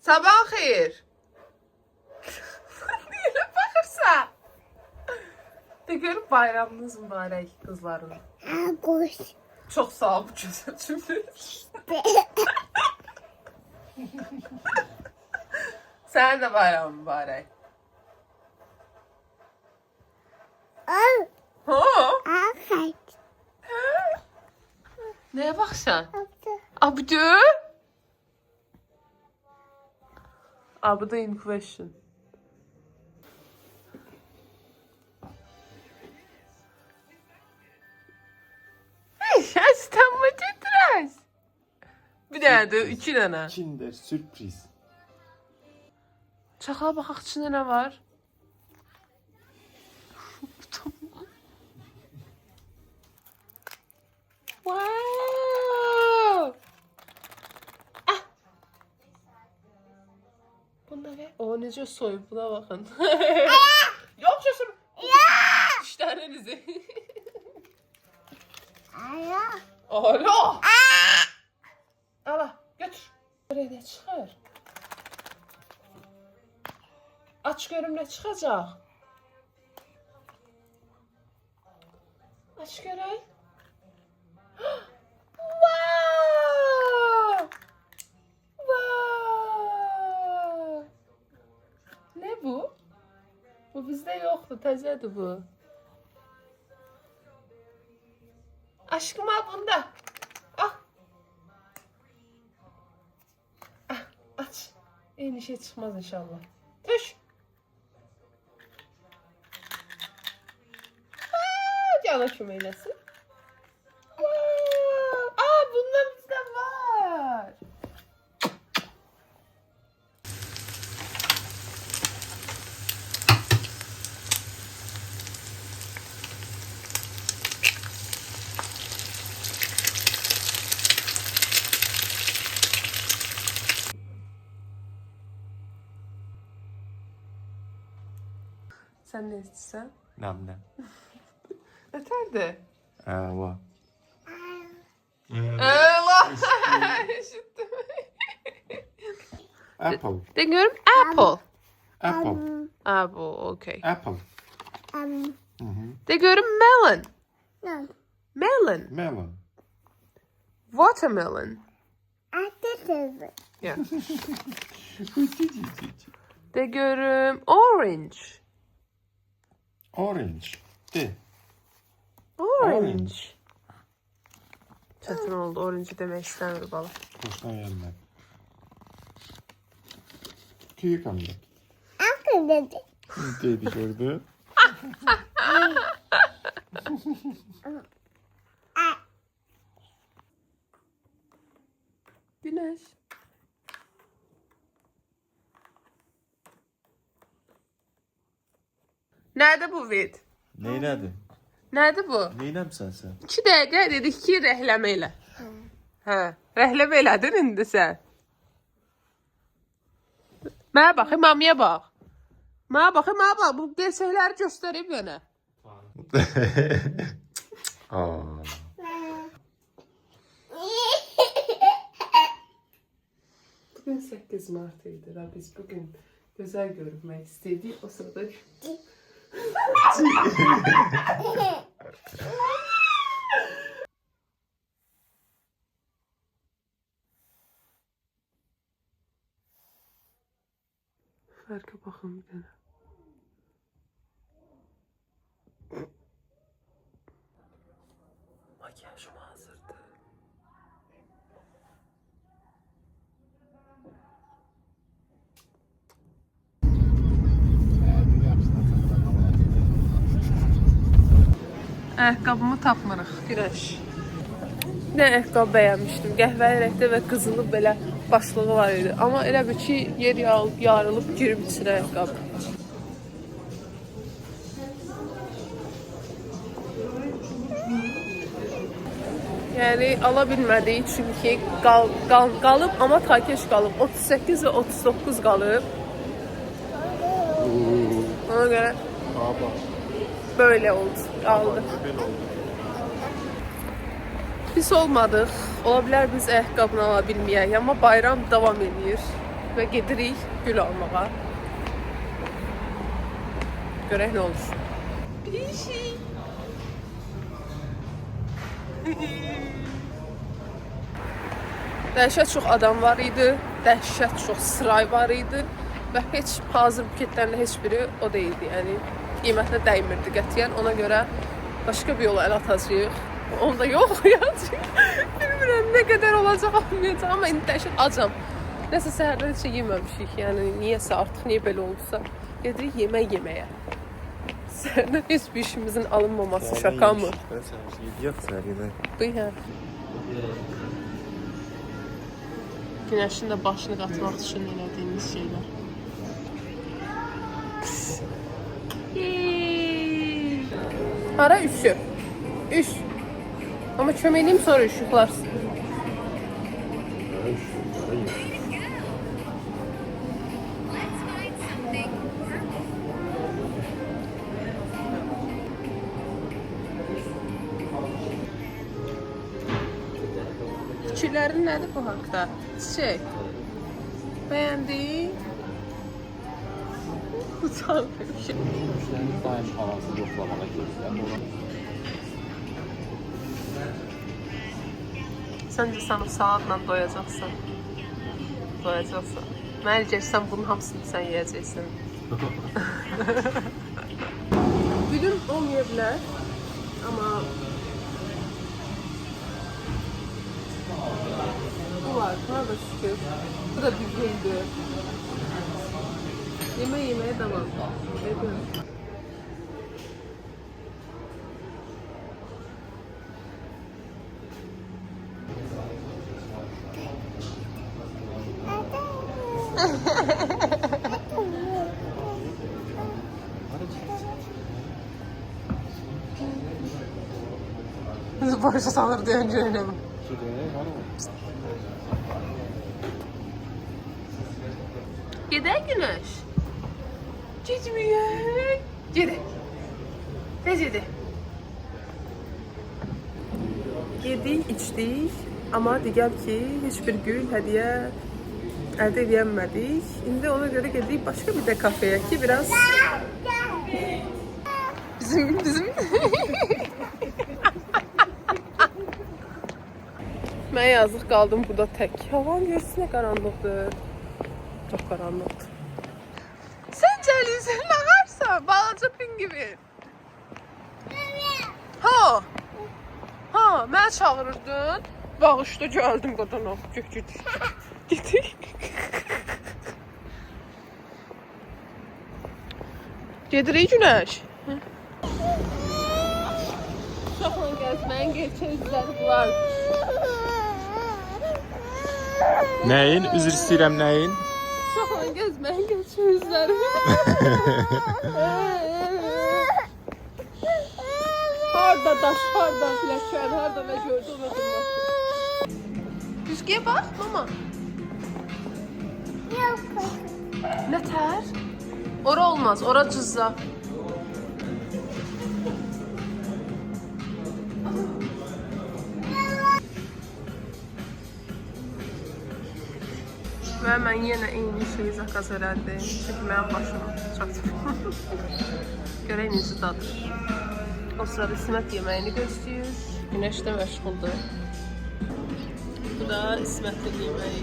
Sabah xeyir. Neyle bakırsa? De görüp bayramınız mübarək kızlarım. Kuş. Çok sağ ol bu güzel cümle. Sen de bayram mübarək. Al. Ha? Afet. Neye baksan? Abdü? Abdü in question. Şaştan mı titreş? Bir tane de iki tane. Kinder sürpriz. Çakala bakaq içində ne var? Wow! Ah! Bunda ne? O necə soyub buna baxın. Yox şaşır. Dişlərinizi. Alo. Alo. Ala götür. Buraya ne çıxır? Aç görüm ne çıxacaq. Aç görək. Wow! Wow! Ne bu? Bu bizde yoktu, təzədir bu. Aşkım al bunda. Ah. Ah, aç. Yeni şey çıkmaz inşallah. Düş. Canı kim eylesin? Aa, bunlar bizde var. Sen ne istiyorsun? Namle. Yeterdi. Ava. Allah! Eşittim. Apple. Deniyorum apple. Apple. Apple, okay. Apple. Deniyorum melon. No. Melon. Melon. Watermelon. Ateşi. Yeah. Deniyorum orange. Orange. De. Orange. Çetin oldu. Orange demek istemiyorum bala. Hoşuna gelmedi. Cucumber. Akıl dedi. Dedi gördü. Güneş. Nerede bu vid? Neyledi? Nerede bu? Neylemisən sen? 2 dəqiqə dedik ki, rəhləmə elə. Hə, rəhləmə elədin indi sən. Mənə bax, mamiyə bax. Mənə bax, bu desəkləri göstərib mənə. Aa. Bugün 8 Mart idi və biz bugün gözəl görünmək istədik. O sırada Fərqə baxın bir dənə. Makyajım hazırdır. Ayakkabımı tapmırıq, Güneş. Ne ayakkabı beğenmiştim. Qəhvəli rəngdə və qızılı belə başlığı var idi. Amma elə bir ki, yer yarılıb girib içinə ayakkabı. Yəni ala bilmədik çünki qalıb, amma takeş qalıb. 38 və 39 qalıb. Ona görə böyle oldu, qaldı. Pis olmadıq. Ola bilər biz ayaqqabını ala bilməyək, amma bayram davam edir. və gedirik gül almağa. Görək nə olur. Pişik. Dəhşət çox adam var idi, dəhşət çox sıray var idi və heç hazır buketlərlə heç biri o deyildi. Yəni qiymətinə dəymirdi qətiyyən. Ona görə başqa bir yola əl atacağıq. Onu da yoxlayacağıq. Bilmirəm nə qədər olacaq, olmayacaq, amma indi dəhşət acam. Nəsə səhərdən heç şey yeməmişik. Yəni niyəsə artıq niyə belə olursa, gedirik yemək yeməyə. Səhərdən heç bir işimizin alınmaması şaka mı? Yox, səhərdən. Bu hə. Günəşin də başını qatmaq üçün elədiyimiz şeylər. Hara üşü? Üş. Amma köməyim sonra üşüklarsın. Fikirlərin nədir bu haqda? Çiçək. Bəyəndin? Utanmışım. Müştərinin daim havası yoxlamağa gözləyir. Səncə sən o salatla doyacaqsan? Doyacaqsan. Mənə gəlsən bunun hamısını sən yeyəcəksən. Gülüm olmaya bilər. Amma bu var, buna da şükür. Bu da bir güldür. Yeməyə devam. Edim. Bizi başa salır diye önce öyle mi? Gedək Günəş. Getməyək. Gedək. Tez gedək. Yedik, içdik. Amma digər ki, heç bir gül, hədiyyə əldə edəmədik. İndi ona görə gedirik başqa bir də kafeyə ki, biraz bizim Mən yazıq qaldım burada tək. Havan görürsün nə qaranlıqdır. Çox qaranlıqdır. Sən cəlisən, lağarsan, balaca pin gibi. Ha, mənə çağırırdın. Bağışda gəldim qadana. Gedik. Gedirik Günəş. Uşaqla gəzməyin gerçək üzləri bunlar. Nəyin? Üzr istəyirəm nəyin? Uşaqla gəzməyin gerçək üzləri. Harda daş, harda filəkən, harda nə gördü ona durmaq. Düzgəyə bax, mama. Nə tər? Ora olmaz, ora cızza. Və mən yenə eyni şeyi zakaz elədim. Çünki mənim başım çatır. Görək necə dadır. O sırada İsmət yeməyini gözləyir. Günəş də məşğuldur. Bu da İsmətin yeməyi.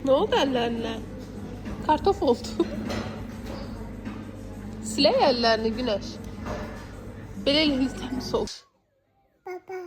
Nə oldu əllərinə? Kartof oldu. Silək əllərini Günəş. Belə elə təmiz ol. Baba.